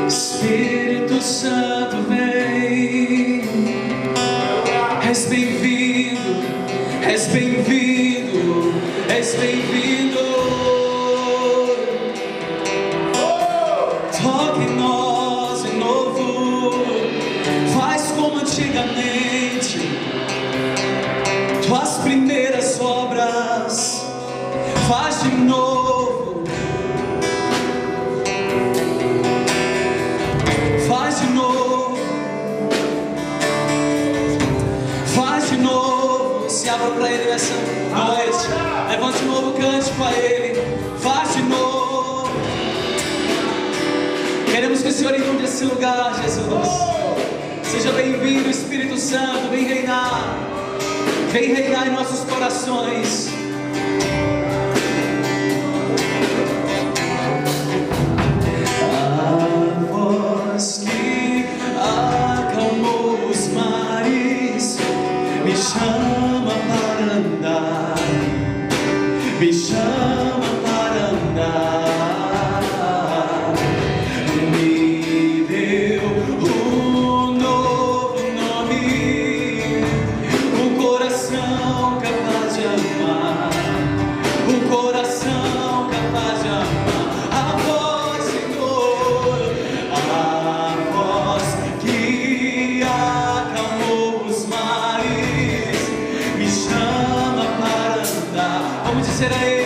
Espírito Santo vem, és bem-vindo, és bem-vindo, és bem-vindo. Toque em nós de novo, faz como antigamente, tuas primeiras obras, faz de novo, faz de novo, faz de novo. Se abra para Ele nessa noite, levante um novo cântico a Ele, faz de novo. Queremos que o Senhor inunde esse lugar, Jesus. Seja bem-vindo, Espírito Santo, vem reinar em nossos corações. A voz que acalmou os mares me chama para andar, me chama para andar. Me deu um novo nome, um coração capaz de amar, um coração capaz de amar. A voz, Senhor, a voz que acalmou os mares me chama para andar. Vamos dizer a Ele.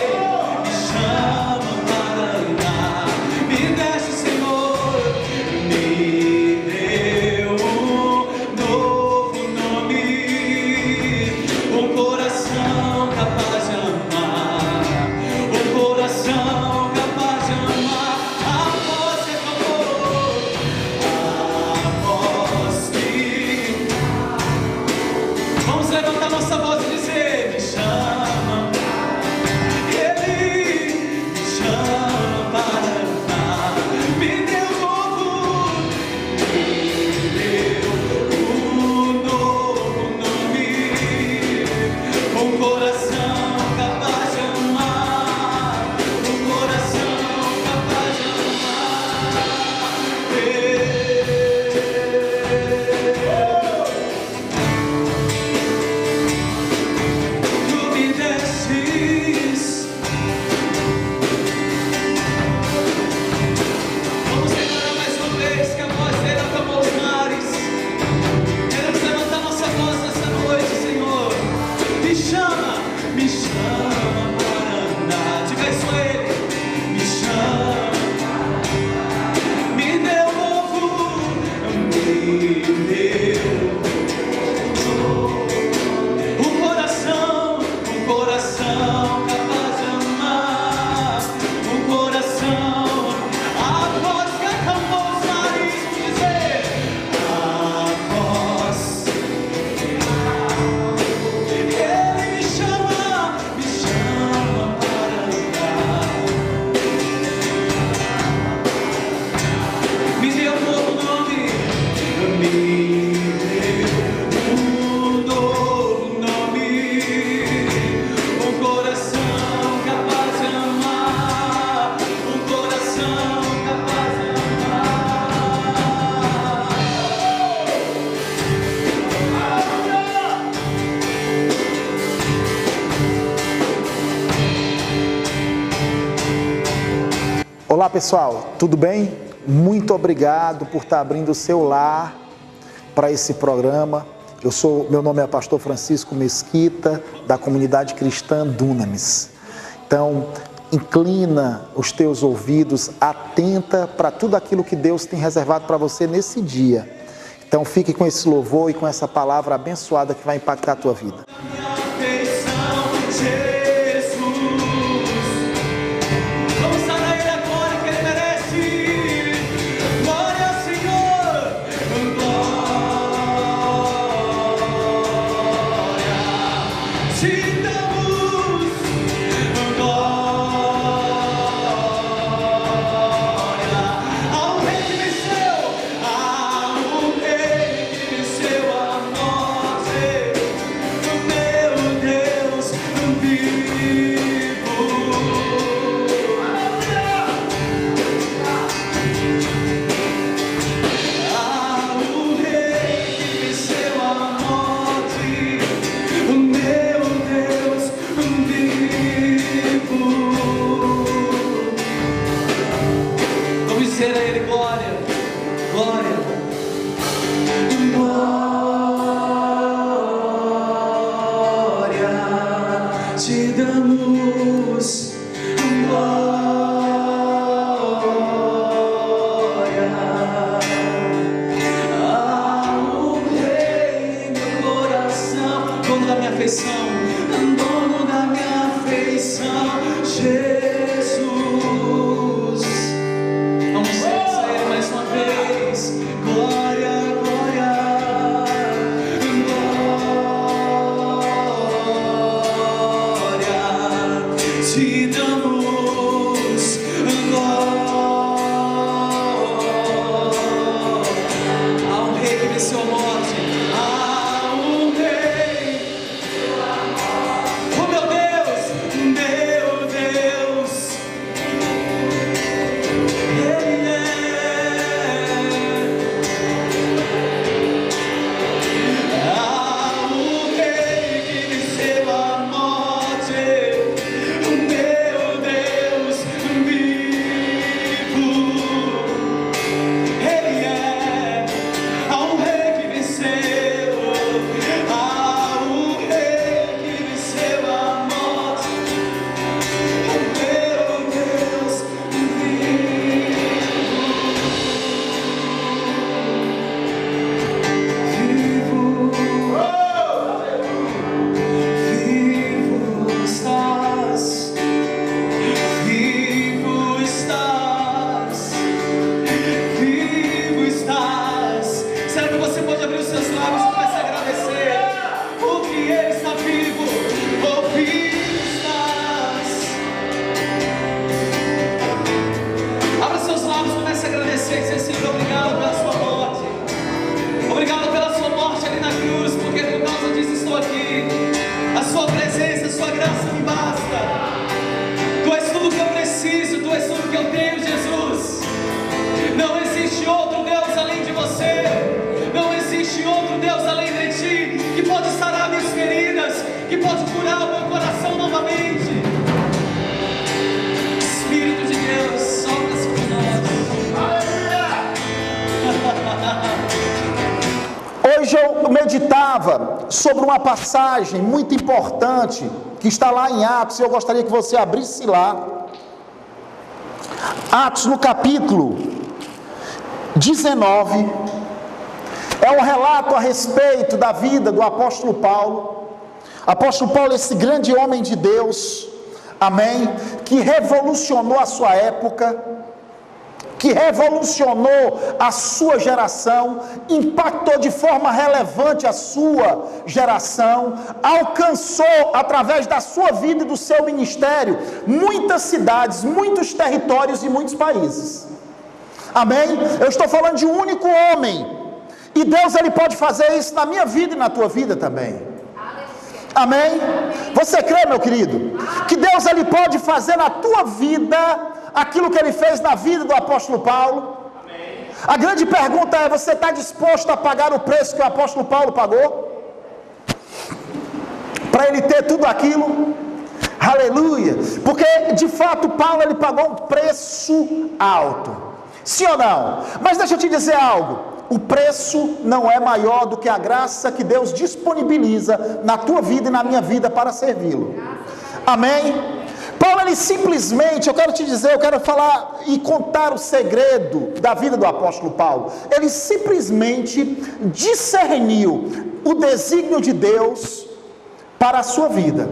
Olá pessoal, tudo bem? Muito obrigado por estar abrindo o seu lar para esse programa. Meu nome é Pastor Francisco Mesquita, da comunidade cristã Dunamis. Então, inclina os teus ouvidos, atenta para tudo aquilo que Deus tem reservado para você nesse dia. Então, fique com esse louvor e com essa palavra abençoada que vai impactar a tua vida. Ao Rei que venceu a morte. que pode curar o meu coração novamente. Espírito de Deus, solta sobre nós. Hoje eu meditava sobre uma passagem muito importante que está lá em Atos, e eu gostaria que você abrisse lá. Atos no capítulo 19, é um relato a respeito da vida do apóstolo Paulo. Apóstolo Paulo, esse grande homem de Deus, amém, que revolucionou a sua época, que revolucionou a sua geração, impactou de forma relevante a sua geração, alcançou através da sua vida e do seu ministério muitas cidades, muitos territórios e muitos países. Amém? Eu estou falando de um único homem, e Deus ele pode fazer isso na minha vida e na tua vida também. Amém? Você crê, meu querido, que Deus ele pode fazer na tua vida aquilo que ele fez na vida do apóstolo Paulo? Amém. A grande pergunta é: você está disposto a pagar o preço que o apóstolo Paulo pagou? Para ele ter tudo aquilo? Aleluia! Porque de fato Paulo ele pagou um preço alto. Sim ou não? Mas deixa eu te dizer algo: o preço não é maior do que a graça que Deus disponibiliza na tua vida e na minha vida para servi-lo. Amém? Paulo, ele simplesmente, eu quero falar e contar o segredo da vida do apóstolo Paulo. Ele simplesmente discerniu o desígnio de Deus para a sua vida.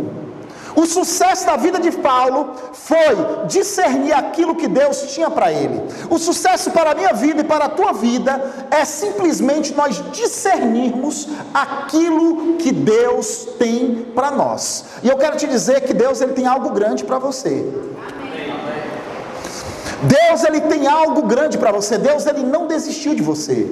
O sucesso da vida de Paulo foi discernir aquilo que Deus tinha para ele. O sucesso para a minha vida e para a tua vida é simplesmente nós discernirmos aquilo que Deus tem para nós. E eu quero te dizer que Deus ele tem algo grande para você. Deus ele tem algo grande para você. Deus ele não desistiu de você.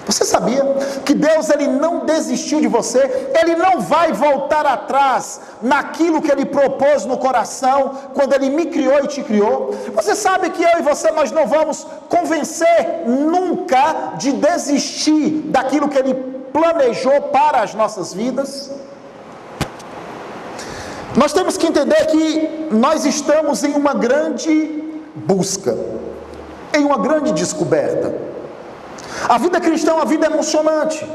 Você sabia que Deus ele não desistiu de você? Ele não vai voltar atrás naquilo que ele propôs no coração quando ele me criou e te criou. Você sabe que eu e você nós não vamos convencer nunca de desistir daquilo que ele planejou para as nossas vidas. Nós temos que entender que nós estamos em uma grande busca, em uma grande descoberta. A vida cristã é uma vida emocionante,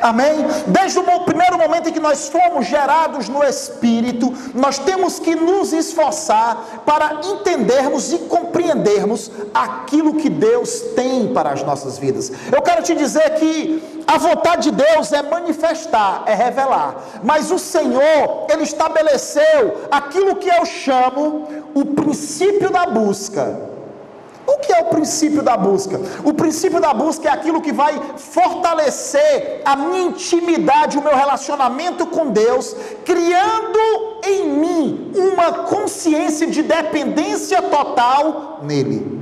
amém? Desde o primeiro momento em que nós fomos gerados no Espírito, nós temos que nos esforçar para entendermos e compreendermos aquilo que Deus tem para as nossas vidas. Eu quero te dizer que a vontade de Deus é manifestar, é revelar, mas o Senhor, Ele estabeleceu aquilo que eu chamo o princípio da busca. O que é o princípio da busca? O princípio da busca é aquilo que vai fortalecer a minha intimidade, o meu relacionamento com Deus, criando em mim uma consciência de dependência total nele.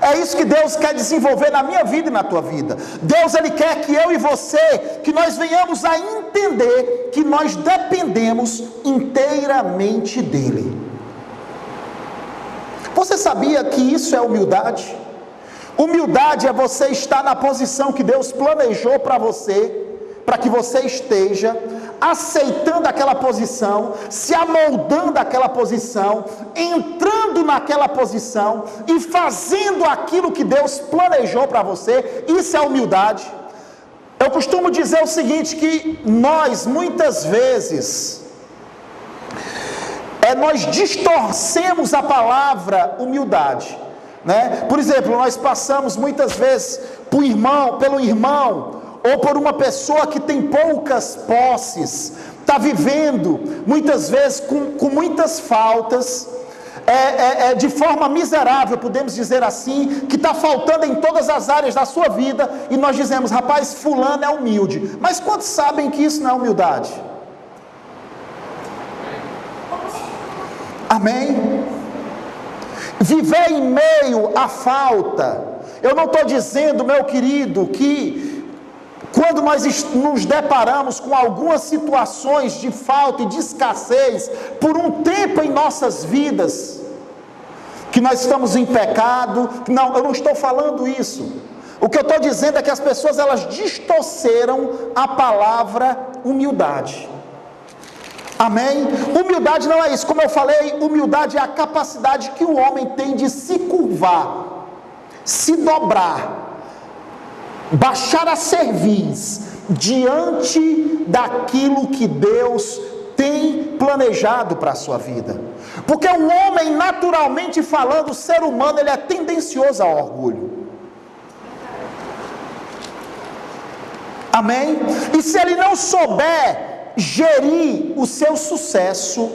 É isso que Deus quer desenvolver na minha vida e na tua vida. Deus ele quer que eu e você, que nós venhamos a entender que nós dependemos inteiramente dele. Você sabia que isso é humildade? Humildade é você estar na posição que Deus planejou para você, para que você esteja aceitando aquela posição, se amoldando àquela posição, entrando naquela posição e fazendo aquilo que Deus planejou para você. Isso é humildade. Eu costumo dizer o seguinte, que nós muitas vezes nós distorcemos a palavra humildade, né? Por exemplo, nós passamos muitas vezes pelo irmão ou por uma pessoa que tem poucas posses, está vivendo muitas vezes com muitas faltas, de forma miserável, podemos dizer assim, que está faltando em todas as áreas da sua vida, e nós dizemos: rapaz, fulano é humilde. Mas quantos sabem que isso não é humildade? Amém? Viver em meio à falta. Eu não estou dizendo, meu querido, que quando nós nos deparamos com algumas situações de falta e de escassez, por um tempo em nossas vidas, que nós estamos em pecado. Não, eu não estou falando isso. O que eu estou dizendo é que as pessoas elas distorceram a palavra humildade. Amém? Humildade não é isso. Como eu falei, humildade é a capacidade que o homem tem de se curvar, se dobrar, baixar a cerviz diante daquilo que Deus tem planejado para a sua vida. Porque o homem, naturalmente falando, o ser humano, ele é tendencioso ao orgulho. Amém? E se ele não souber gerir o seu sucesso,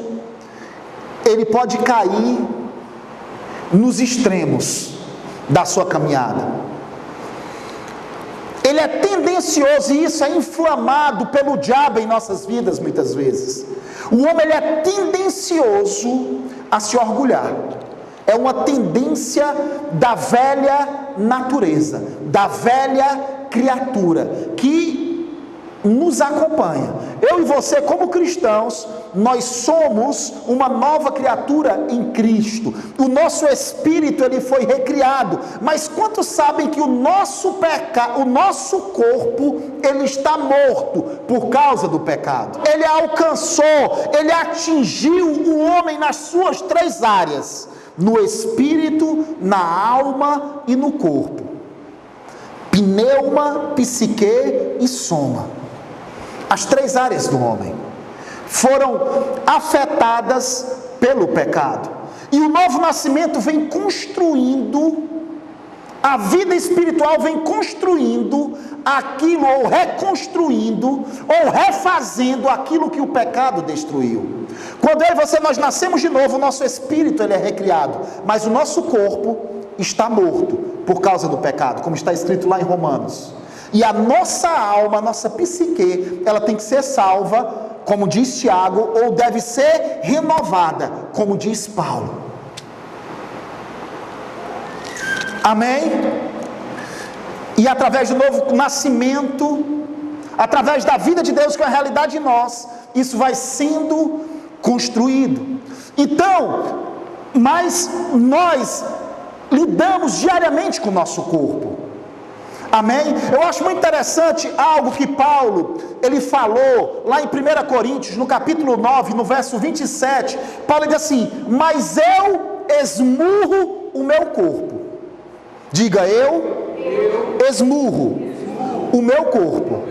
ele pode cair nos extremos da sua caminhada. Ele é tendencioso, e isso é inflamado pelo diabo em nossas vidas muitas vezes. O homem, ele é tendencioso a se orgulhar. É uma tendência da velha natureza, da velha criatura que nos acompanha. Eu e você, como cristãos, nós somos uma nova criatura em Cristo. O nosso espírito, ele foi recriado. Mas quantos sabem que o nosso corpo, ele está morto por causa do pecado? Ele alcançou, ele atingiu o homem nas suas 3 áreas: no espírito, na alma e no corpo. Pneuma, psique e soma. As 3 áreas do homem foram afetadas pelo pecado. E o novo nascimento vem construindo, a vida espiritual vem construindo aquilo, ou reconstruindo, ou refazendo aquilo que o pecado destruiu. Quando eu e você, nós nascemos de novo, o nosso espírito, ele é recriado, mas o nosso corpo está morto por causa do pecado, como está escrito lá em Romanos. E a nossa alma, a nossa psique, ela tem que ser salva, como diz Tiago, ou deve ser renovada, como diz Paulo. Amém? E através do novo nascimento, através da vida de Deus, que é a realidade em nós, isso vai sendo construído. Então, mas nós lidamos diariamente com o nosso corpo. Amém? Eu acho muito interessante algo que Paulo, ele falou lá em 1 Coríntios, no capítulo 9, no verso 27, Paulo diz assim: mas eu esmurro o meu corpo. Diga, eu esmurro o meu corpo.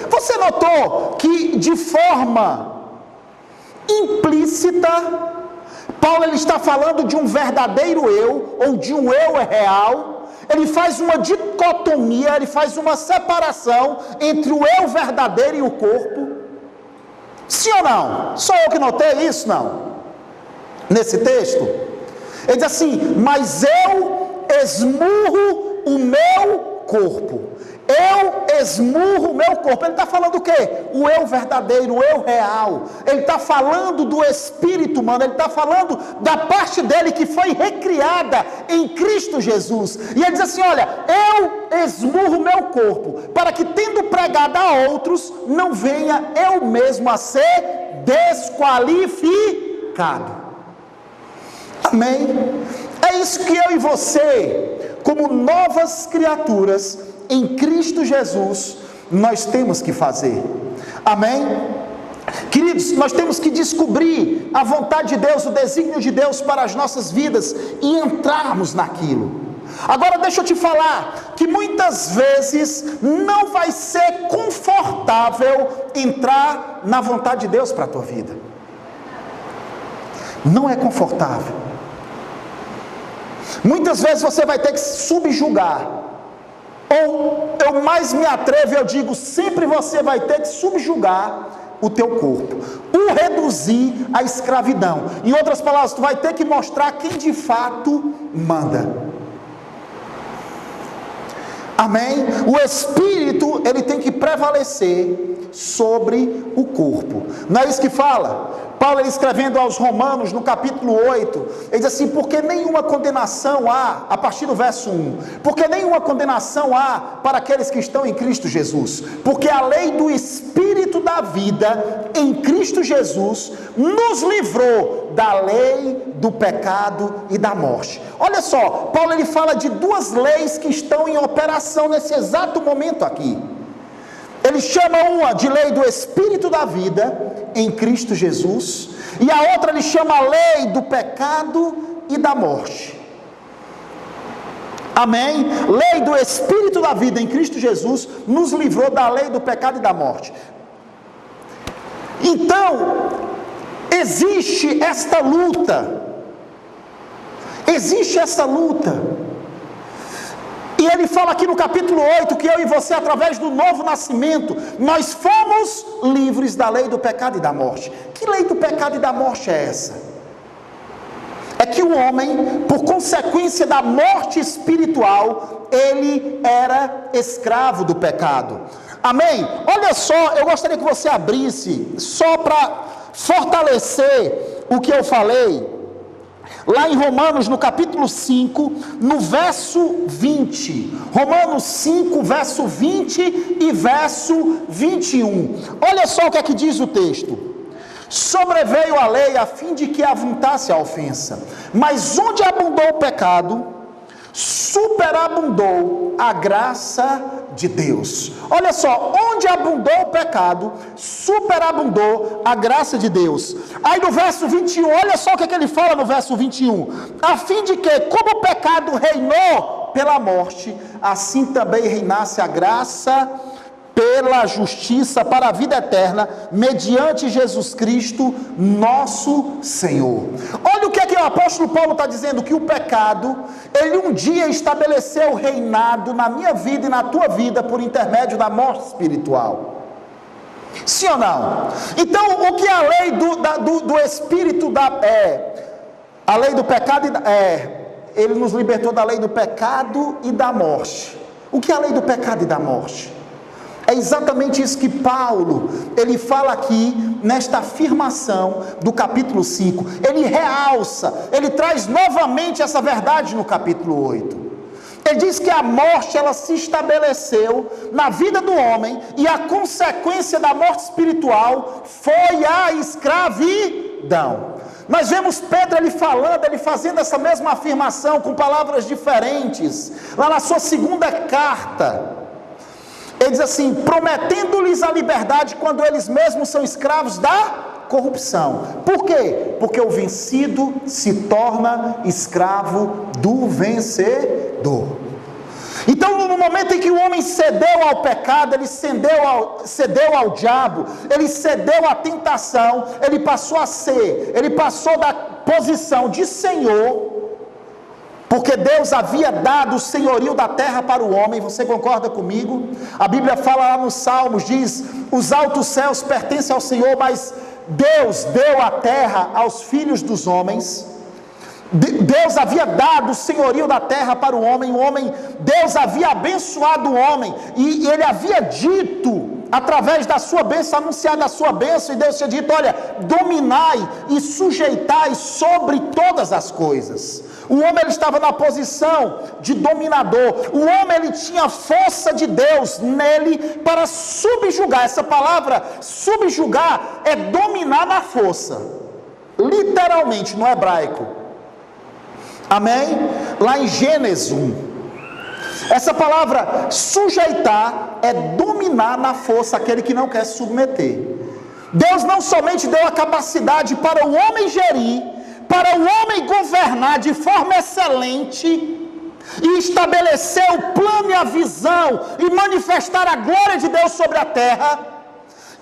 Você notou que de forma implícita, Paulo, ele está falando de um verdadeiro eu, ou de um eu real. Ele faz uma dicotomia, ele faz uma separação entre o eu verdadeiro e o corpo. Sim ou não? Só eu que notei isso? Não. Nesse texto, ele diz assim: mas eu esmurro o meu corpo. Eu esmurro o meu corpo. Ele está falando o quê? O eu verdadeiro, o eu real. Ele está falando do espírito humano. Ele está falando da parte dele que foi recriada em Cristo Jesus. E ele diz assim: olha, eu esmurro o meu corpo, para que, tendo pregado a outros, não venha eu mesmo a ser desqualificado. Amém? É isso que eu e você, como novas criaturas em Cristo Jesus, nós temos que fazer. Amém? Queridos, nós temos que descobrir a vontade de Deus, o desígnio de Deus para as nossas vidas e entrarmos naquilo. Agora deixa eu te falar que muitas vezes não vai ser confortável entrar na vontade de Deus para a tua vida. Não é confortável. Muitas vezes você vai ter que subjugar. Ou eu mais me atrevo, eu digo, sempre você vai ter que subjugar o teu corpo, o reduzir à escravidão. Em outras palavras, tu vai ter que mostrar quem de fato manda. Amém? O espírito, ele tem que prevalecer sobre o corpo. Não é isso que fala? Paulo, ele escrevendo aos Romanos, no capítulo 8, ele diz assim: porque nenhuma condenação há, a partir do verso 1, porque nenhuma condenação há para aqueles que estão em Cristo Jesus, porque a lei do Espírito da vida em Cristo Jesus nos livrou da lei do pecado e da morte. Olha só, Paulo, ele fala de 2 leis que estão em operação nesse exato momento aqui. Ele chama uma de lei do Espírito da vida em Cristo Jesus, e a outra ele chama a lei do pecado e da morte. Amém? Lei do Espírito da vida em Cristo Jesus nos livrou da lei do pecado e da morte. Então, existe esta luta. Existe essa luta. E ele fala aqui no capítulo 8 que eu e você, através do novo nascimento, nós fomos livres da lei do pecado e da morte. Que lei do pecado e da morte é essa? É que o homem, por consequência da morte espiritual, ele era escravo do pecado. Amém? Olha só, eu gostaria que você abrisse, só para fortalecer o que eu falei, lá em Romanos, no capítulo 5, no verso 20. Romanos 5, verso 20 e verso 21. Olha só o que é que diz o texto. Sobreveio a lei a fim de que avuntasse a ofensa, mas onde abundou o pecado, superabundou a graça de Deus. Olha só, onde abundou o pecado, superabundou a graça de Deus. Aí no verso 21, olha só o que ele fala no verso 21, a fim de que, como o pecado reinou pela morte, assim também reinasse a graça pela justiça para a vida eterna, mediante Jesus Cristo, nosso Senhor. Olha o que é que o apóstolo Paulo está dizendo, que o pecado, ele um dia estabeleceu reinado na minha vida e na tua vida, por intermédio da morte espiritual. Sim ou não? Então, o que a lei do Espírito a lei do pecado, ele nos libertou da lei do pecado e da morte. O que é a lei do pecado e da morte? É exatamente isso que Paulo, ele fala aqui, nesta afirmação do capítulo 5, ele realça, ele traz novamente essa verdade no capítulo 8, ele diz que a morte, ela se estabeleceu na vida do homem, e a consequência da morte espiritual foi a escravidão. Nós vemos Pedro, ele falando, ele fazendo essa mesma afirmação, com palavras diferentes, lá na sua segunda carta, ele diz assim, prometendo-lhes a liberdade quando eles mesmos são escravos da corrupção. Por quê? Porque o vencido se torna escravo do vencedor. Então, no momento em que o homem cedeu ao pecado, ele cedeu ao diabo, ele cedeu à tentação, ele passou da posição de Senhor, porque Deus havia dado o senhorio da terra para o homem. Você concorda comigo? A Bíblia fala lá nos Salmos, diz, os altos céus pertencem ao Senhor, mas Deus deu a terra aos filhos dos homens. Deus havia dado o senhorio da terra para o homem, Deus havia abençoado o homem, e ele havia dito, através da sua bênção, anunciado a sua bênção, e Deus tinha dito, olha, dominai e sujeitai sobre todas as coisas. O homem, ele estava na posição de dominador, o homem, ele tinha a força de Deus nele para subjugar. Essa palavra subjugar é dominar na força, literalmente no hebraico. Amém? Lá em Gênesis 1, essa palavra sujeitar é dominar na força aquele que não quer se submeter. Deus não somente deu a capacidade para o homem gerir, para o homem governar de forma excelente e estabelecer o plano e a visão e manifestar a glória de Deus sobre a terra,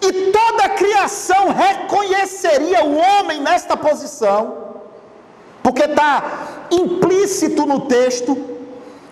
e toda a criação reconheceria o homem nesta posição, porque está implícito no texto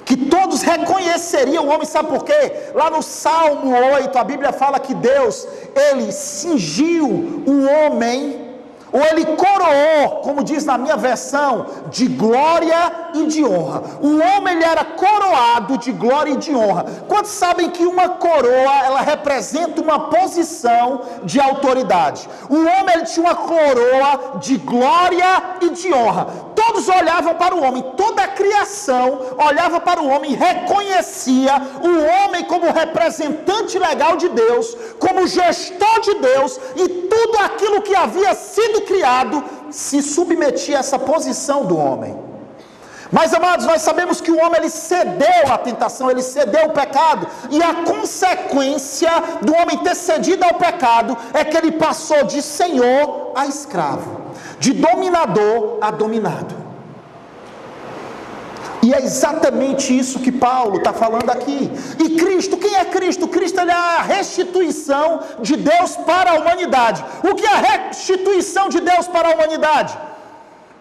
que todos reconheceriam o homem. Sabe por quê? Lá no Salmo 8, a Bíblia fala que Deus, ele cingiu o homem, ou ele coroou, como diz na minha versão, de glória e de honra. O homem, ele era coroado de glória e de honra. Quantos sabem que uma coroa, ela representa uma posição de autoridade? O homem, ele tinha uma coroa de glória e de honra. Todos olhavam para o homem, toda a criação olhava para o homem e reconhecia o homem como representante legal de Deus, como gestor de Deus, e tudo aquilo que havia sido criado se submetia a essa posição do homem. Mas, amados, nós sabemos que o homem, ele cedeu à tentação, ele cedeu ao pecado, e a consequência do homem ter cedido ao pecado é que ele passou de senhor a escravo, de dominador a dominado. E é exatamente isso que Paulo está falando aqui. E Cristo, quem é Cristo? Cristo, ele é a restituição de Deus para a humanidade. O que é a restituição de Deus para a humanidade?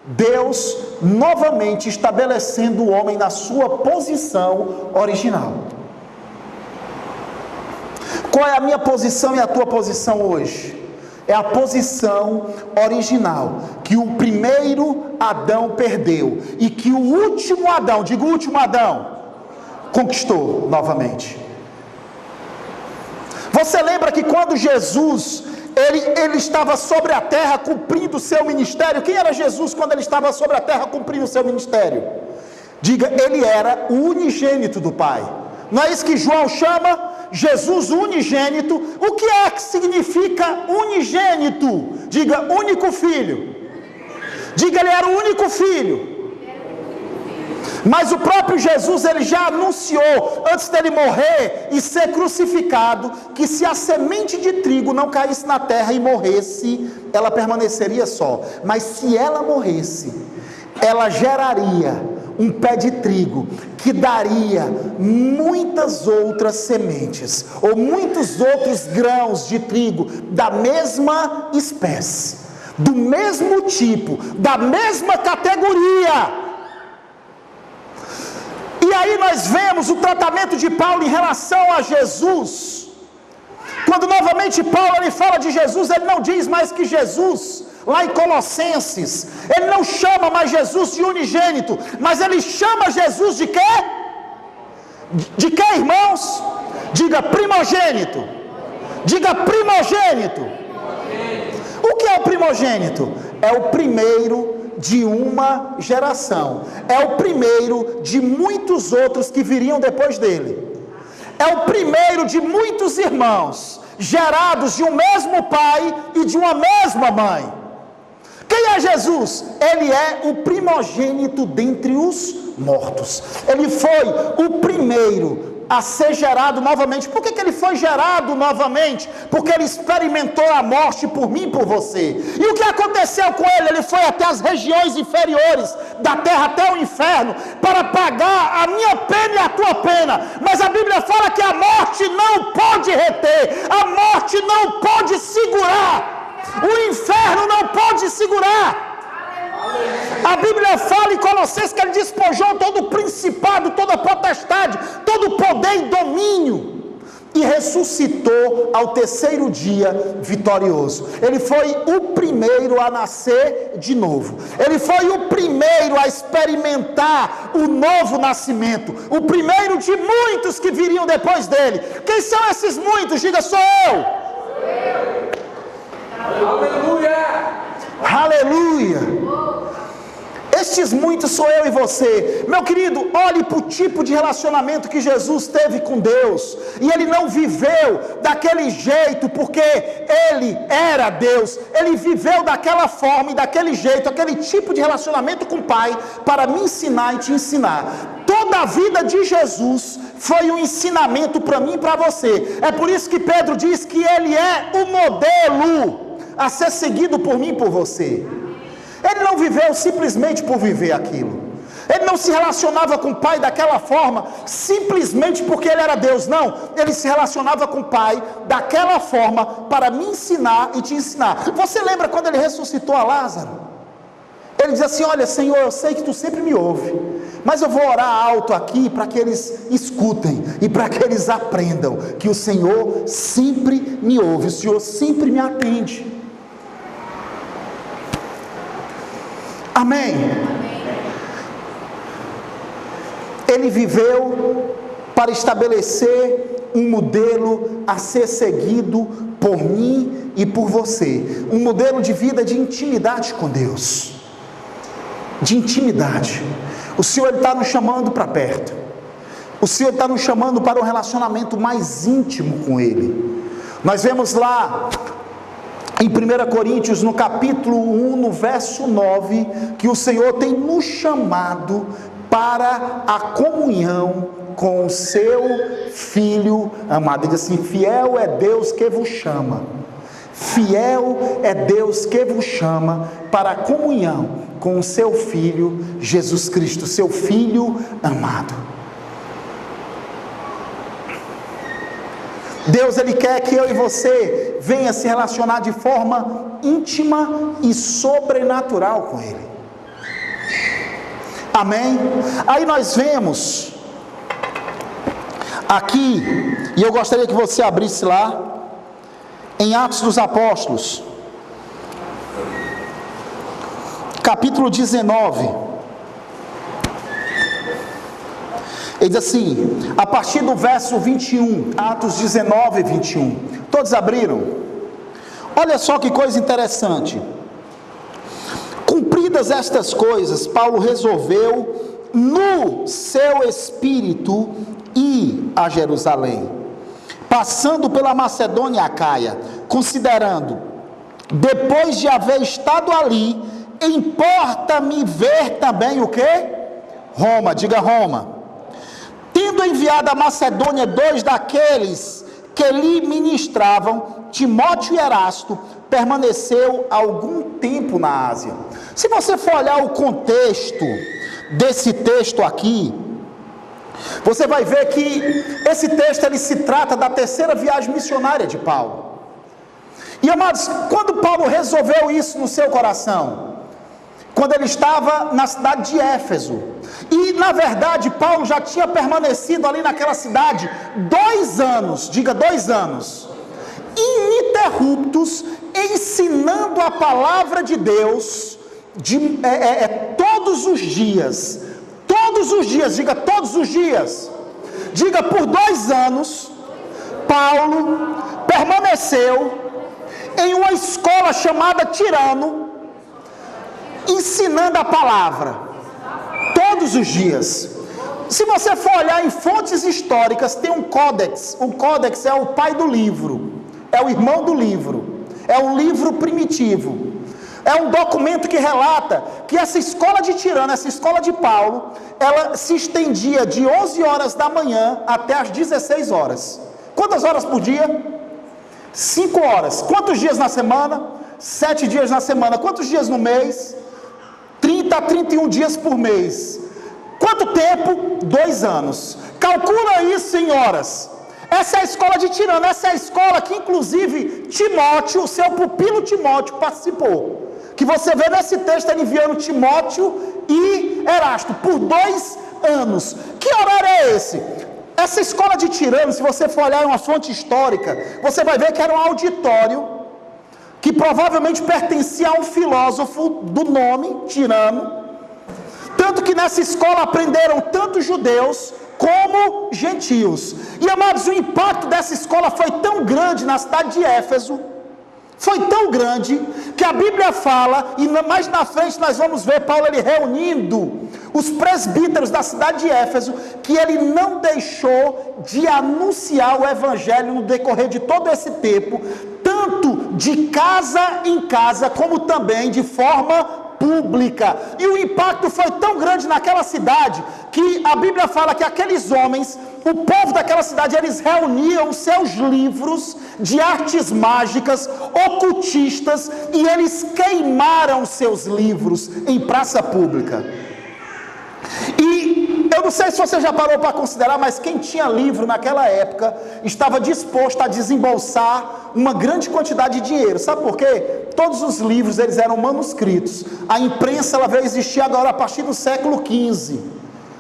Deus novamente estabelecendo o homem na sua posição original. Qual é a minha posição e a tua posição hoje? É a posição original, que o primeiro Adão perdeu, e que o último Adão, diga o último Adão, conquistou novamente. Você lembra que quando Jesus, ele estava sobre a terra cumprindo o seu ministério? Quem era Jesus quando ele estava sobre a terra cumprindo o seu ministério? Diga, ele era o unigênito do Pai. Não é isso que João chama? Jesus unigênito. O que é que significa unigênito? Diga, único filho. Diga, ele era o único filho. Mas o próprio Jesus, ele já anunciou, antes dele morrer e ser crucificado, que se a semente de trigo não caísse na terra e morresse, ela permaneceria só. Mas se ela morresse, ela geraria um pé de trigo, que daria muitas outras sementes, ou muitos outros grãos de trigo, da mesma espécie, do mesmo tipo, da mesma categoria. E aí nós vemos o tratamento de Paulo em relação a Jesus. Quando novamente Paulo ele fala de Jesus, ele não diz mais que Jesus, lá em Colossenses, ele não chama mais Jesus de unigênito, mas ele chama Jesus de quê? De quê, irmãos? Diga primogênito. Diga primogênito. O que é o primogênito? É o primeiro de uma geração, é o primeiro de muitos outros que viriam depois dele, é o primeiro de muitos irmãos, gerados de um mesmo pai e de uma mesma mãe. Quem é Jesus? Ele é o primogênito dentre os mortos. Ele foi o primeiro a ser gerado novamente. Por que ele foi gerado novamente? Porque ele experimentou a morte por mim e por você. E o que aconteceu com ele? Ele foi até as regiões inferiores da terra, até o inferno, para pagar a minha pena e a tua pena. Mas a Bíblia fala que a morte não pode reter, a morte não pode segurar, o inferno não pode segurar. A Bíblia fala em Colossenses que ele despojou todo o principado, toda a potestade, todo o poder e domínio, e ressuscitou ao terceiro dia vitorioso. Ele foi o primeiro a nascer de novo, ele foi o primeiro a experimentar o novo nascimento, o primeiro de muitos que viriam depois dele. Quem são esses muitos? Diga, sou eu. Aleluia! Aleluia! Estes muitos sou eu e você. Meu querido, olhe para o tipo de relacionamento que Jesus teve com Deus. E ele não viveu daquele jeito porque ele era Deus. Ele viveu daquela forma e daquele jeito, aquele tipo de relacionamento com o Pai, para me ensinar e te ensinar. Toda a vida de Jesus foi um ensinamento para mim e para você. É por isso que Pedro diz que ele é o modelo a ser seguido por mim e por você. Ele não viveu simplesmente por viver aquilo. Ele não se relacionava com o Pai daquela forma simplesmente porque ele era Deus. Não, ele se relacionava com o Pai daquela forma para me ensinar e te ensinar. Você lembra quando ele ressuscitou a Lázaro? Ele diz assim: olha, Senhor, eu sei que tu sempre me ouve, mas eu vou orar alto aqui para que eles escutem e para que eles aprendam que o Senhor sempre me ouve, o Senhor sempre me atende. Amém? Ele viveu para estabelecer um modelo a ser seguido por mim e por você. Um modelo de vida de intimidade com Deus. De intimidade. O Senhor está nos chamando para perto. O Senhor está nos chamando para um relacionamento mais íntimo com Ele. Nós vemos lá em 1 Coríntios, no capítulo 1, no verso 9, que o Senhor tem nos chamado para a comunhão com o seu Filho amado. Ele diz assim: fiel é Deus que vos chama. Fiel é Deus que vos chama para a comunhão com o seu Filho Jesus Cristo, seu Filho amado. Deus, Ele quer que eu e você venha se relacionar de forma íntima e sobrenatural com Ele. Amém? Aí nós vemos aqui, e eu gostaria que você abrisse lá, em Atos dos Apóstolos, capítulo 19, ele diz assim, a partir do verso 21, Atos 19, 21, todos abriram? Olha só que coisa interessante. Cumpridas estas coisas, Paulo resolveu no seu espírito ir a Jerusalém, passando pela Macedônia e Acaia, considerando, depois de haver estado ali, importa-me ver também o que? Roma, diga Roma. Tendo enviado a Macedônia 2 daqueles que lhe ministravam, Timóteo e Erasto, permaneceu algum tempo na Ásia. Se você for olhar o contexto desse texto aqui, você vai ver que esse texto ele se trata da terceira viagem missionária de Paulo. E amados, quando Paulo resolveu isso no seu coração, quando ele estava na cidade de Éfeso, e na verdade Paulo já tinha permanecido ali naquela cidade 2 anos, diga 2 anos, ininterruptos, ensinando a palavra de Deus, todos os dias, diga todos os dias, diga por 2 anos, Paulo permaneceu em uma escola chamada Tirano, ensinando a palavra, todos os dias. Se você for olhar em fontes históricas, tem um códex. O códex é o pai do livro, é o irmão do livro, é um livro primitivo. É um documento que relata que essa escola de Tirano, essa escola de Paulo, ela se estendia de 11 horas da manhã até as 16 horas. Quantas horas por dia? 5 horas. Quantos dias na semana? 7 dias na semana. Quantos dias no mês? 30 a 31 dias por mês. Quanto tempo? 2 anos. Calcula isso em horas. Essa é a escola de Tirano, essa é a escola que inclusive Timóteo, o seu pupilo Timóteo, participou. Que você vê nesse texto ele enviando Timóteo e Erasto por 2 anos. Que horário é esse? Essa escola de Tirano, se você for olhar em uma fonte histórica, você vai ver que era um auditório que provavelmente pertencia a um filósofo do nome Tirano. Tanto que nessa escola aprenderam tanto judeus como gentios. E amados, o impacto dessa escola foi tão grande na cidade de Éfeso, foi tão grande, que a Bíblia fala, e mais na frente nós vamos ver Paulo ele reunindo os presbíteros da cidade de Éfeso, que ele não deixou de anunciar o evangelho no decorrer de todo esse tempo, tanto de casa em casa, como também de forma pública. E o impacto foi tão grande naquela cidade, que a Bíblia fala que aqueles homens, o povo daquela cidade, eles reuniam seus livros de artes mágicas, ocultistas, e eles queimaram seus livros em praça pública. E eu não sei se você já parou para considerar, mas quem tinha livro naquela época estava disposto a desembolsar uma grande quantidade de dinheiro. Sabe por quê? Todos os livros eles eram manuscritos. A imprensa ela veio existir agora a partir do século XV.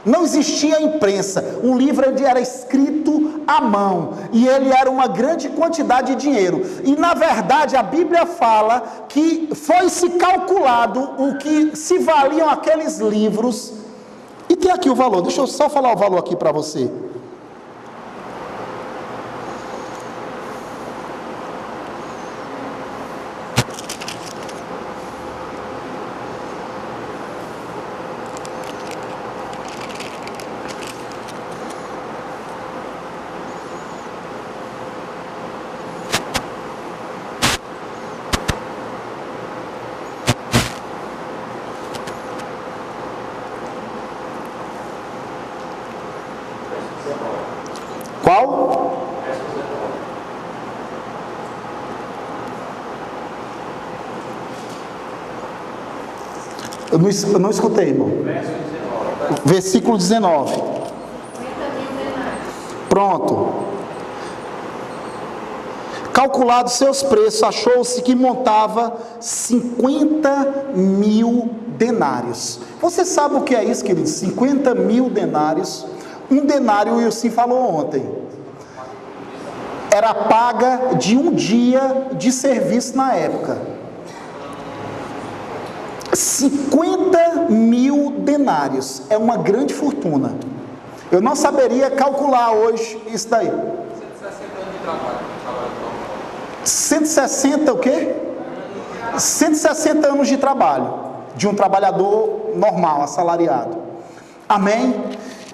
Não existia imprensa. Um livro ele era escrito à mão e ele era uma grande quantidade de dinheiro. E na verdade a Bíblia fala que foi-se calculado o que se valiam aqueles livros. E tem aqui o valor, deixa eu só falar o valor aqui para você. Qual? Eu não escutei, irmão. Versículo 19. Pronto. Calculados seus preços, achou-se que montava 50.000 denários. Você sabe o que é isso, queridos? 50.000 denários. Um denário, o Wilson falou ontem, era a paga de um dia de serviço na época. 50.000 denários é uma grande fortuna. Eu não saberia calcular hoje isso daí. 160 o quê? 160 anos de trabalho de um trabalhador normal, assalariado. Amém?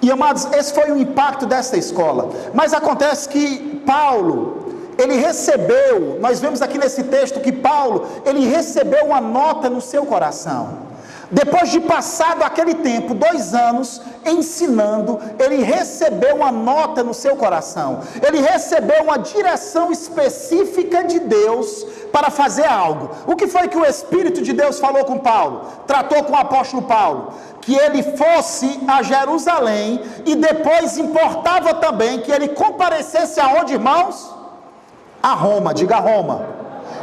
E amados, esse foi o impacto dessa escola. Mas acontece que Paulo, ele recebeu, nós vemos aqui nesse texto que Paulo, ele recebeu uma nota no seu coração. Depois de passado aquele tempo, 2 anos ensinando, ele recebeu uma nota no seu coração. Ele recebeu uma direção específica de Deus para fazer algo. O que foi que o Espírito de Deus falou com Paulo? Tratou com o apóstolo Paulo? Que ele fosse a Jerusalém e depois importava também que ele comparecesse aonde, irmãos? A Roma, diga Roma.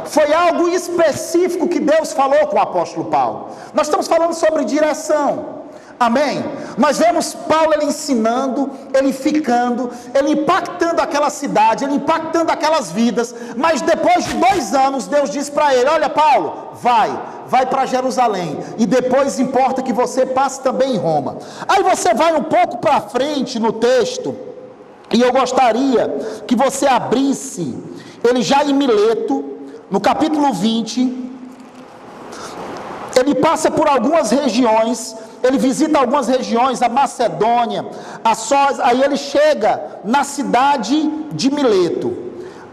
Foi algo específico que Deus falou com o apóstolo Paulo. Nós estamos falando sobre direção. Amém? Nós vemos Paulo ele ensinando, ele ficando, ele impactando aquela cidade, ele impactando aquelas vidas. Mas depois de 2 anos, Deus disse para ele: olha Paulo, vai para Jerusalém. E depois importa que você passe também em Roma. Aí você vai um pouco para frente no texto. E eu gostaria que você abrisse ele já em Mileto. No capítulo 20, ele passa por algumas regiões, ele visita algumas regiões, a Macedônia, a Sós, aí ele chega na cidade de Mileto,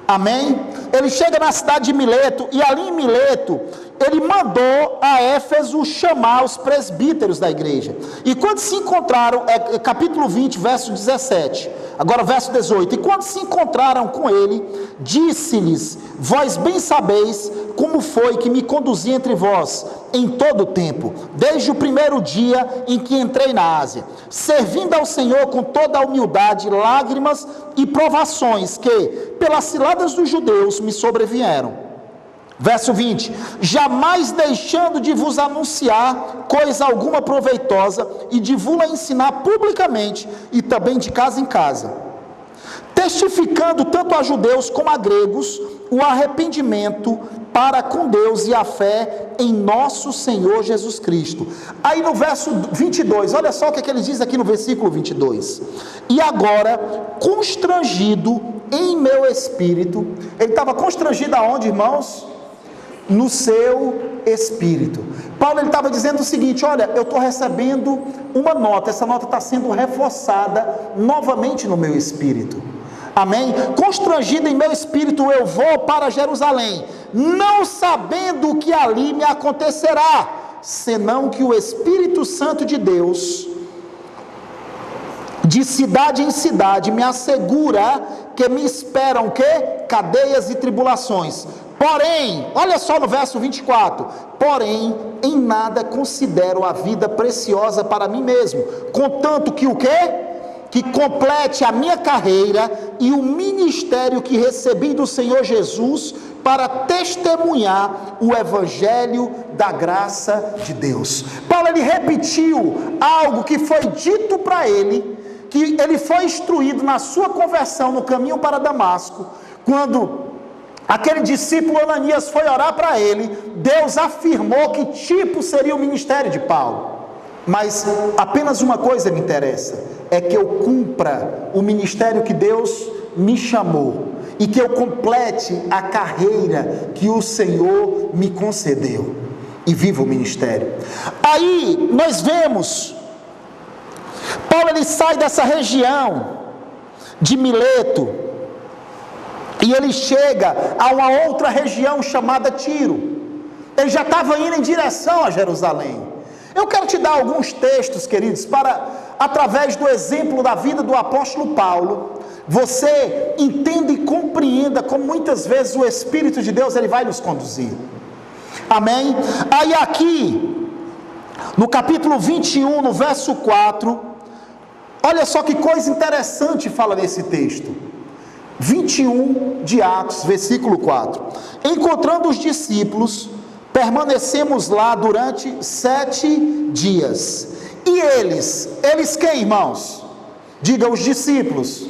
amém? Ele chega na cidade de Mileto, e ali em Mileto, ele mandou a Éfeso chamar os presbíteros da igreja, e quando se encontraram, capítulo 20, verso 17, agora verso 18, e quando se encontraram com ele, disse-lhes: vós bem sabeis como foi que me conduzi entre vós em todo o tempo, desde o primeiro dia em que entrei na Ásia, servindo ao Senhor com toda a humildade, lágrimas e provações que, pelas ciladas dos judeus, me sobrevieram. Verso 20, jamais deixando de vos anunciar coisa alguma proveitosa e de vos ensinar publicamente e também de casa em casa, testificando tanto a judeus como a gregos o arrependimento para com Deus e a fé em nosso Senhor Jesus Cristo. Aí no verso 22, olha só o que ele diz aqui no versículo 22, e agora, constrangido em meu espírito, ele estava constrangido aonde, irmãos? No seu espírito. Paulo ele estava dizendo o seguinte: olha, eu estou recebendo uma nota, essa nota está sendo reforçada novamente no meu espírito, amém? Constrangido em meu espírito, eu vou para Jerusalém, não sabendo o que ali me acontecerá, senão que o Espírito Santo de Deus, de cidade em cidade, me assegura que me esperam o quê? Cadeias e tribulações. Porém, olha só no verso 24, porém, em nada considero a vida preciosa para mim mesmo, contanto que o quê? Que complete a minha carreira e o ministério que recebi do Senhor Jesus para testemunhar o evangelho da graça de Deus. Paulo ele repetiu algo que foi dito para ele, que ele foi instruído na sua conversão no caminho para Damasco, quando aquele discípulo Ananias foi orar para ele, Deus afirmou que tipo seria o ministério de Paulo. Mas apenas uma coisa me interessa, é que eu cumpra o ministério que Deus me chamou, e que eu complete a carreira que o Senhor me concedeu, e viva o ministério. Aí nós vemos, Paulo ele sai dessa região de Mileto, e ele chega a uma outra região chamada Tiro. Ele já estava indo em direção a Jerusalém. Eu quero te dar alguns textos, queridos, para, através do exemplo da vida do apóstolo Paulo, você entenda e compreenda como muitas vezes o Espírito de Deus ele vai nos conduzir. Amém? Aí aqui, no capítulo 21, no verso 4, olha só que coisa interessante fala nesse texto. 21 de Atos, versículo 4. Encontrando os discípulos, permanecemos lá durante 7 dias. E eles quem, irmãos? Diga os discípulos.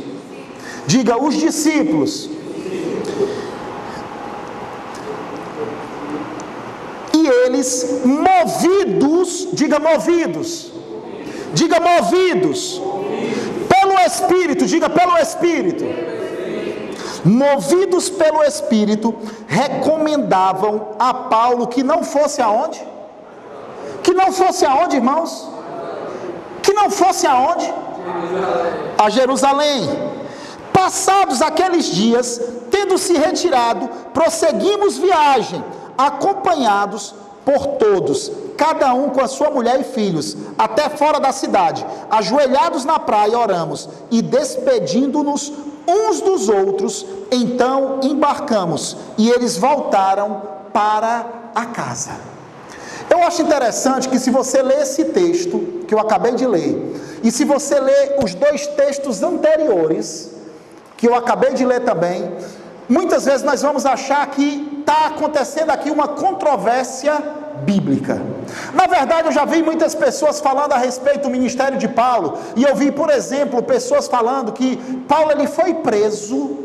Diga os discípulos. E eles, movidos, diga movidos. Diga movidos. Pelo Espírito, diga pelo Espírito. Movidos pelo Espírito, recomendavam a Paulo que não fosse aonde? Que não fosse aonde, irmãos? Que não fosse aonde? A Jerusalém. Passados aqueles dias, tendo se retirado, prosseguimos viagem, acompanhados por todos, cada um com a sua mulher e filhos, até fora da cidade. Ajoelhados na praia, oramos, e despedindo-nos uns dos outros, então embarcamos, e eles voltaram para a casa. Eu acho interessante que se você ler esse texto, que eu acabei de ler, e se você ler os 2 textos anteriores, que eu acabei de ler também, muitas vezes nós vamos achar que está acontecendo aqui uma controvérsia bíblica. Na verdade, eu já vi muitas pessoas falando a respeito do ministério de Paulo, e eu vi, por exemplo, pessoas falando que Paulo ele foi preso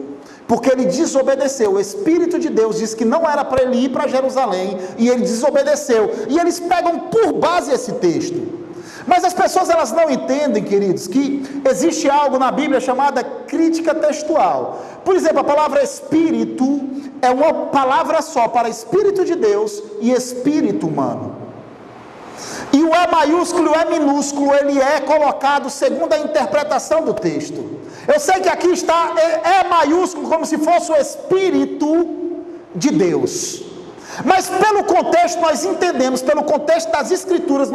porque ele desobedeceu. O Espírito de Deus disse que não era para ele ir para Jerusalém, e ele desobedeceu, e eles pegam por base esse texto. Mas as pessoas elas não entendem, queridos, que existe algo na Bíblia chamada crítica textual. Por exemplo, a palavra espírito é uma palavra só para Espírito de Deus e Espírito humano. E o E maiúsculo e o E minúsculo, ele é colocado segundo a interpretação do texto. Eu sei que aqui está E maiúsculo como se fosse o Espírito de Deus. Mas pelo contexto nós entendemos, pelo contexto das Escrituras,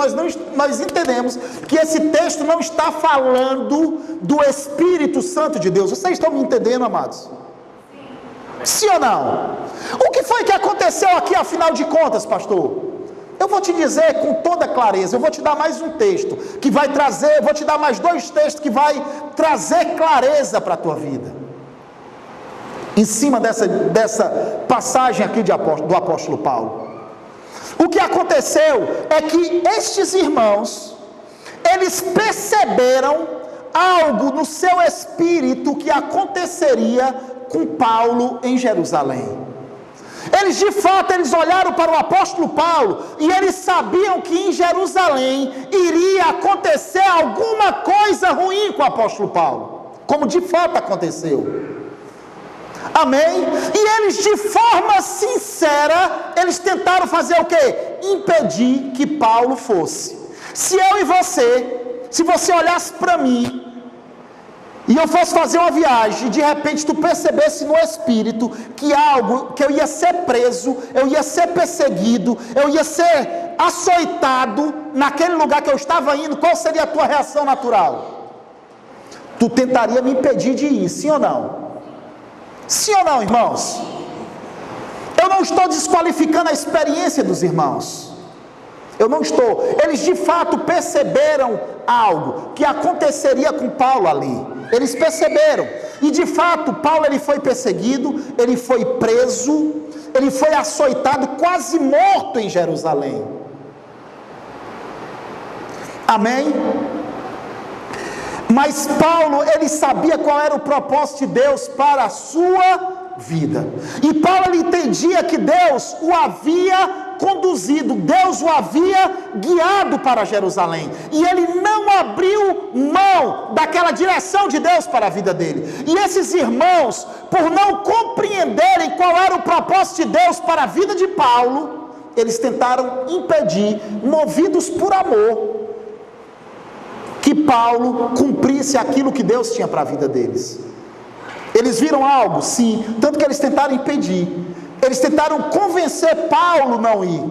nós entendemos que esse texto não está falando do Espírito Santo de Deus. Vocês estão me entendendo, amados? Sim ou não? O que foi que aconteceu aqui, afinal de contas, pastor? Eu vou te dizer com toda clareza, eu vou te dar mais um texto, que vai trazer, eu vou te dar mais 2 textos, que vai trazer clareza para a tua vida. Em cima dessa passagem aqui do apóstolo Paulo. O que aconteceu é que estes irmãos, eles perceberam algo no seu espírito que aconteceria com Paulo em Jerusalém. Eles de fato, eles olharam para o apóstolo Paulo e eles sabiam que em Jerusalém iria acontecer alguma coisa ruim com o apóstolo Paulo, como de fato aconteceu. Amém? E eles de forma sincera, eles tentaram fazer o quê? Impedir que Paulo fosse. Se eu e você, se você olhasse para mim, e eu fosse fazer uma viagem, e de repente tu percebesse no espírito que eu ia ser preso, eu ia ser perseguido, eu ia ser açoitado naquele lugar que eu estava indo, qual seria a tua reação natural? Tu tentaria me impedir de ir, sim ou não? Sim ou não, irmãos? Eu não estou desqualificando a experiência dos irmãos. Eu não estou. Eles de fato perceberam algo que aconteceria com Paulo ali. Eles perceberam. E de fato, Paulo ele foi perseguido, ele foi preso, ele foi açoitado, quase morto em Jerusalém. Amém? Mas Paulo, ele sabia qual era o propósito de Deus para a sua vida. E Paulo, ele entendia que Deus o havia conduzido, Deus o havia guiado para Jerusalém. E ele não abriu mão daquela direção de Deus para a vida dele. E esses irmãos, por não compreenderem qual era o propósito de Deus para a vida de Paulo, eles tentaram impedir, movidos por amor, que Paulo cumprisse aquilo que Deus tinha para a vida deles. Eles viram algo? Sim. Tanto que eles tentaram impedir. Eles tentaram convencer Paulo a não ir.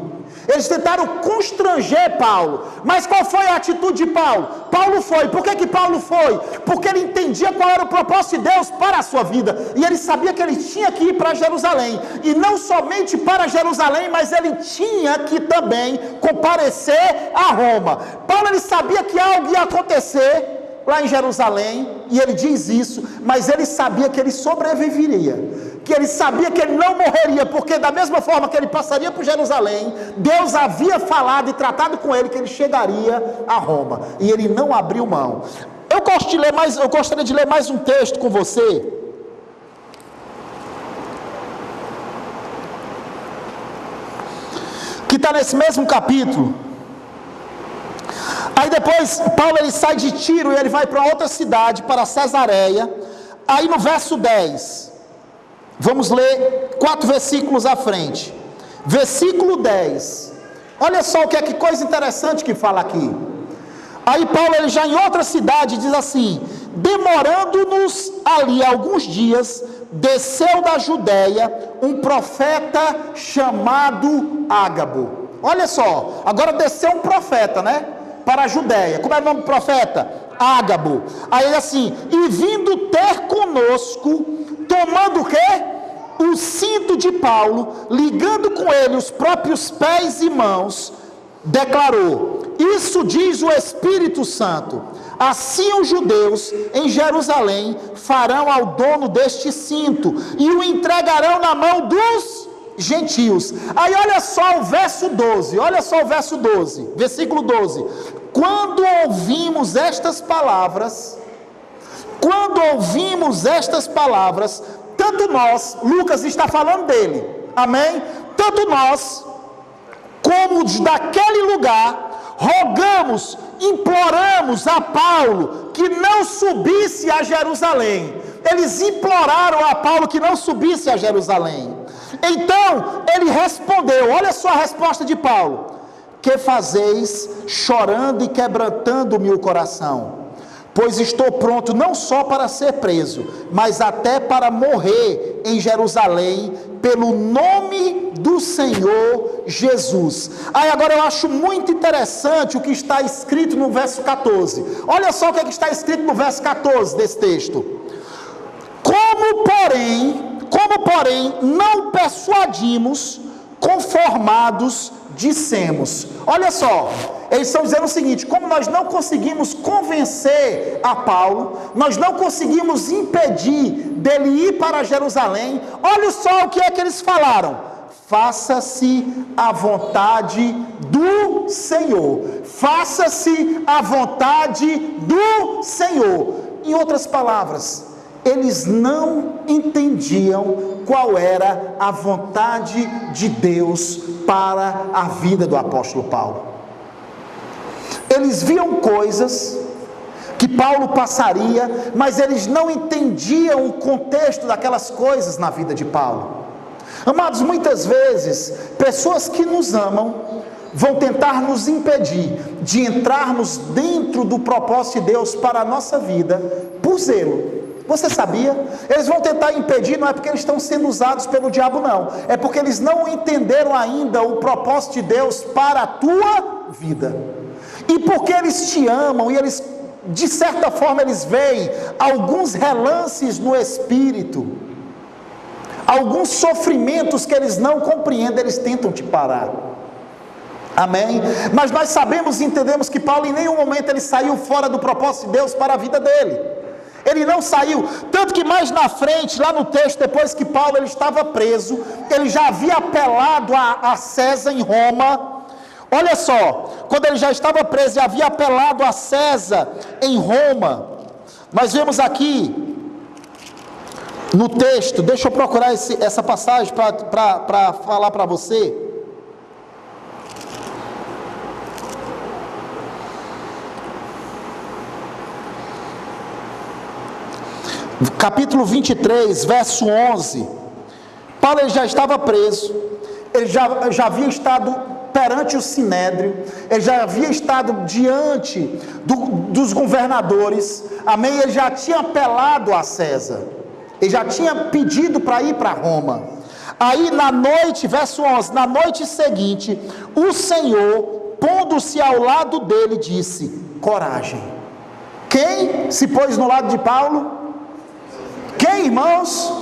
Eles tentaram constranger Paulo. Mas qual foi a atitude de Paulo? Paulo foi. Por que Paulo foi? Porque ele entendia qual era o propósito de Deus para a sua vida. E ele sabia que ele tinha que ir para Jerusalém. E não somente para Jerusalém, mas ele tinha que também comparecer a Roma. Paulo, ele sabia que algo ia acontecer lá em Jerusalém, e ele diz isso, mas ele sabia que ele sobreviveria, que ele sabia que ele não morreria, porque da mesma forma que ele passaria por Jerusalém, Deus havia falado e tratado com ele que ele chegaria a Roma, e ele não abriu mão. Eu gostaria de ler mais um texto com você, que está nesse mesmo capítulo. Aí depois Paulo ele sai de Tiro e ele vai para outra cidade, para Cesareia. Aí no verso 10, vamos ler 4 versículos à frente. Versículo 10, olha só que coisa interessante que fala aqui. Aí Paulo, ele já em outra cidade, diz assim: demorando-nos ali alguns dias, desceu da Judéia um profeta chamado Ágabo. Olha só, agora desceu um profeta, né? Para a Judéia. Como é o nome do profeta? Ágabo. Aí ele assim: e vindo ter conosco, tomando o quê? O cinto de Paulo, ligando com ele os próprios pés e mãos, declarou: isso diz o Espírito Santo, assim os judeus em Jerusalém farão ao dono deste cinto, e o entregarão na mão dos gentios. Aí olha só o verso 12, versículo 12. Quando ouvimos estas palavras, tanto nós, Lucas está falando dele, amém? Tanto nós, como os daquele lugar, rogamos, imploramos a Paulo que não subisse a Jerusalém. Eles imploraram a Paulo que não subisse a Jerusalém. Então ele respondeu, olha só a resposta de Paulo: que fazeis chorando e quebrantando-me o coração? Pois estou pronto não só para ser preso, mas até para morrer em Jerusalém, pelo nome do Senhor Jesus. Aí agora eu acho muito interessante o que está escrito no verso 14. Olha só o que está escrito no verso 14 desse texto. Como porém não persuadimos, conformados dissemos. Olha só, eles estão dizendo o seguinte: como nós não conseguimos convencer a Paulo, nós não conseguimos impedir dele ir para Jerusalém, olha só o que é que eles falaram: faça-se a vontade do Senhor, faça-se a vontade do Senhor. Em outras palavras, eles não entendiam qual era a vontade de Deus para a vida do apóstolo Paulo. Eles viam coisas que Paulo passaria, mas eles não entendiam o contexto daquelas coisas na vida de Paulo. Amados, muitas vezes, pessoas que nos amam vão tentar nos impedir de entrarmos dentro do propósito de Deus para a nossa vida por zelo. Você sabia? Eles vão tentar impedir, não é porque eles estão sendo usados pelo diabo, não. É porque eles não entenderam ainda o propósito de Deus para a tua vida. E porque eles te amam, e eles, de certa forma, eles veem alguns relances no Espírito, alguns sofrimentos que eles não compreendem, eles tentam te parar. Amém? Mas nós sabemos e entendemos que Paulo em nenhum momento ele saiu fora do propósito de Deus para a vida dele. Ele não saiu, tanto que mais na frente, lá no texto, depois que Paulo ele estava preso, ele já havia apelado a César em Roma. Olha só, quando ele já estava preso e havia apelado a César em Roma, nós vemos aqui no texto, deixa eu procurar essa passagem para falar para você. Capítulo 23, verso 11. Paulo ele já estava preso, ele já havia estado perante o Sinédrio, ele já havia estado diante dos governadores, amém? Ele já tinha apelado a César, ele já tinha pedido para ir para Roma. Aí na noite, verso 11, na noite seguinte, o Senhor, pondo-se ao lado dele, disse: coragem. Quem se pôs no lado de Paulo? Quem, irmãos?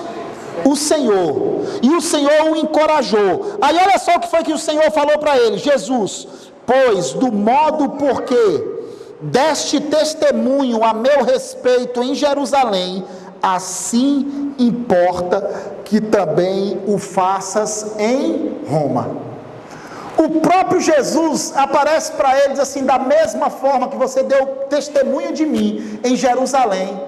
O Senhor. E o Senhor o encorajou. Aí olha só o que foi que o Senhor falou para ele: Jesus, pois do modo porque deste testemunho a meu respeito em Jerusalém, assim importa que também o faças em Roma. O próprio Jesus aparece para ele e diz assim: da mesma forma que você deu testemunho de mim em Jerusalém,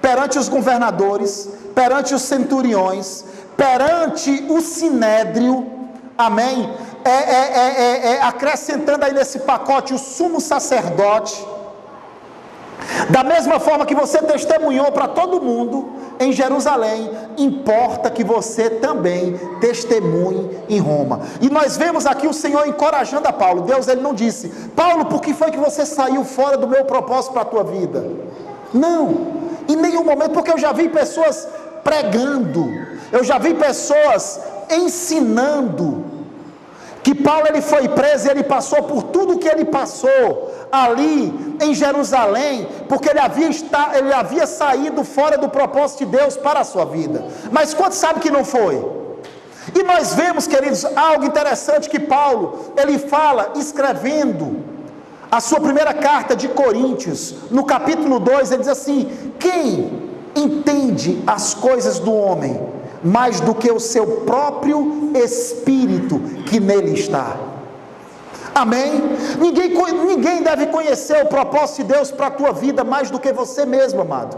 perante os governadores, perante os centuriões, perante o sinédrio, amém? Acrescentando aí nesse pacote o sumo sacerdote, da mesma forma que você testemunhou para todo mundo em Jerusalém, importa que você também testemunhe em Roma. E nós vemos aqui o Senhor encorajando a Paulo. Deus, ele não disse: Paulo, por que foi que você saiu fora do meu propósito para a tua vida? Não, em nenhum momento, porque eu já vi pessoas pregando, eu já vi pessoas ensinando, que Paulo ele foi preso e ele passou por tudo que ele passou ali em Jerusalém, porque ele havia saído fora do propósito de Deus para a sua vida. Mas quantos sabem que não foi? E nós vemos, queridos, algo interessante que Paulo, ele fala, escrevendo a sua primeira carta de Coríntios, no capítulo 2, ele diz assim: quem entende as coisas do homem mais do que o seu próprio espírito que nele está? Amém? Ninguém deve conhecer o propósito de Deus para a tua vida mais do que você mesmo, amado.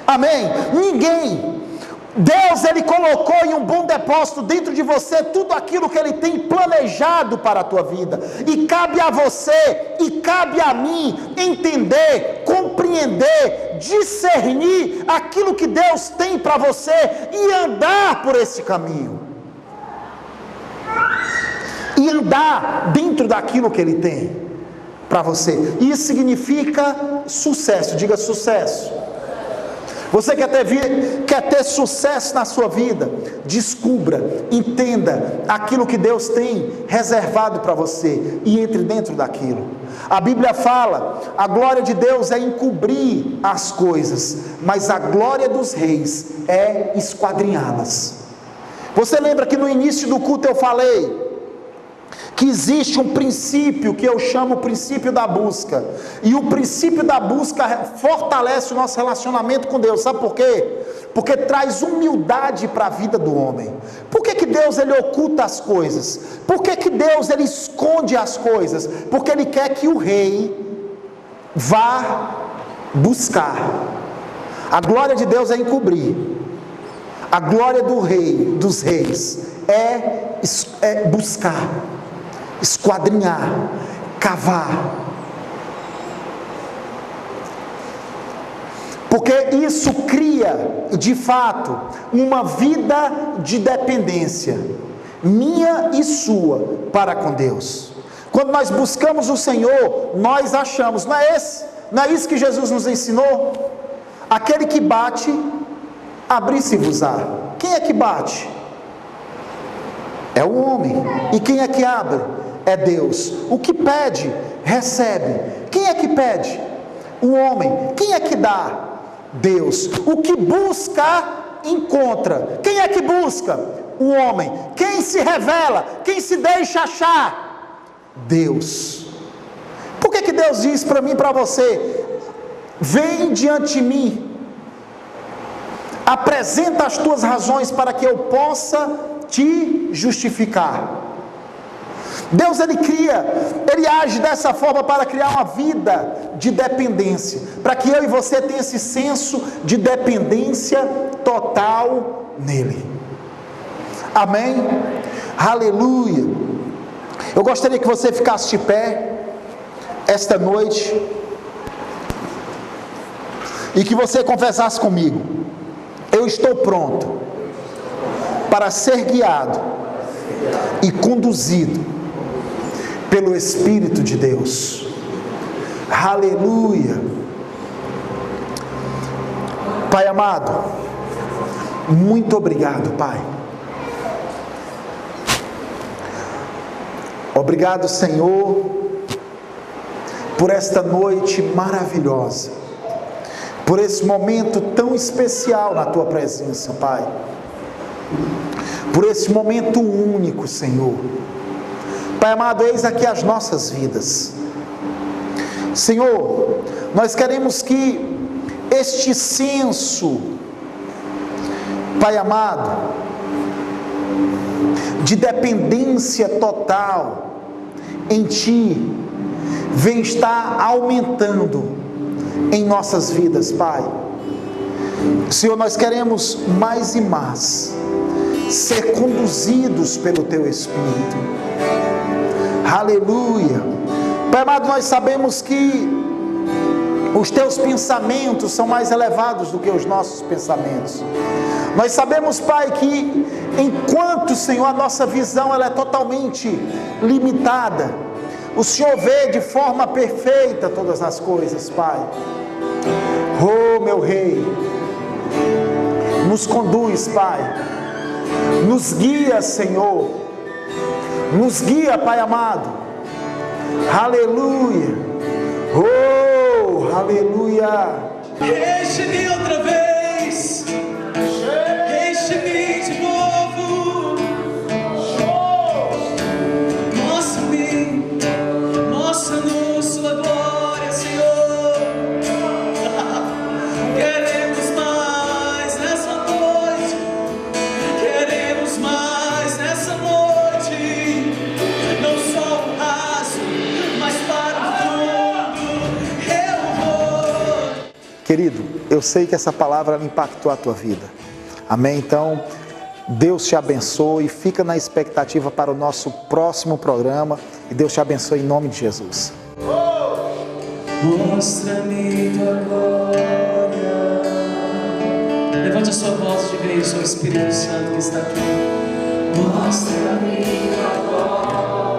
Amém? Ninguém. Deus, ele colocou em um bom depósito dentro de você tudo aquilo que ele tem planejado para a tua vida, e cabe a você e cabe a mim entender, compreender, discernir aquilo que Deus tem para você e andar por esse caminho, e andar dentro daquilo que ele tem para você. Isso significa sucesso. Diga sucesso. Você quer ter sucesso na sua vida? Descubra, entenda aquilo que Deus tem reservado para você e entre dentro daquilo. A Bíblia fala: a glória de Deus é encobrir as coisas, mas a glória dos reis é esquadrinhá-las. Você lembra que no início do culto eu falei que existe um princípio que eu chamo o princípio da busca, e o princípio da busca fortalece o nosso relacionamento com Deus. Sabe por quê? Porque traz humildade para a vida do homem. Por que Deus ele oculta as coisas? Por que Deus ele esconde as coisas? Porque ele quer que o rei vá buscar. A glória de Deus é encobrir. A glória do rei, dos reis, é buscar, esquadrinhar, cavar, porque isso cria de fato uma vida de dependência minha e sua para com Deus. Quando nós buscamos o Senhor, nós achamos, não é isso que Jesus nos ensinou? Aquele que bate, abrir-se-vos-á. Quem é que bate? É o homem. E quem é que abre? É Deus. O que pede, recebe. Quem é que pede? O homem. Quem é que dá? Deus. O que busca, encontra. Quem é que busca? O homem. Quem se revela? Quem se deixa achar? Deus. Por que Deus diz para mim e para você: vem diante de mim, apresenta as tuas razões para que eu possa te justificar? Deus ele age dessa forma para criar uma vida de dependência, para que eu e você tenha esse senso de dependência total nele. Amém? Aleluia. Eu gostaria que você ficasse de pé esta noite e que você confessasse comigo: eu estou pronto para ser guiado e conduzido pelo Espírito de Deus. Aleluia. Pai amado, muito obrigado, Pai, Obrigado, Senhor, por esta noite maravilhosa, por esse momento tão especial na Tua presença, Pai, por esse momento único, Senhor. Pai amado, eis aqui as nossas vidas. Senhor, nós queremos que este senso, Pai amado, de dependência total em Ti, vem estar aumentando em nossas vidas, Pai. Senhor, nós queremos mais e mais ser conduzidos pelo Teu Espírito. Aleluia. Pai amado, nós sabemos que os Teus pensamentos são mais elevados do que os nossos pensamentos. Nós sabemos, Pai, que enquanto, Senhor, a nossa visão ela é totalmente limitada, o Senhor vê de forma perfeita todas as coisas, Pai. Oh, meu Rei, nos conduz, Pai, nos guia, Senhor, nos guia, Pai amado. Aleluia. Oh, aleluia. Enche-me outra vez, enche-me de novo, mostra-me, mostra-nos sua glória, Senhor. Queremos mais nessa noite, queremos mais nessa noite, não só o raso, mas para o fundo, eu vou. Querido, eu sei que essa palavra impactou a tua vida. Amém? Então, Deus te abençoe e fica na expectativa para o nosso próximo programa. E Deus te abençoe em nome de Jesus. Mostra-me tua glória. Levante a sua voz de igreja ao Espírito Santo que está aqui. Mostra-me tua glória.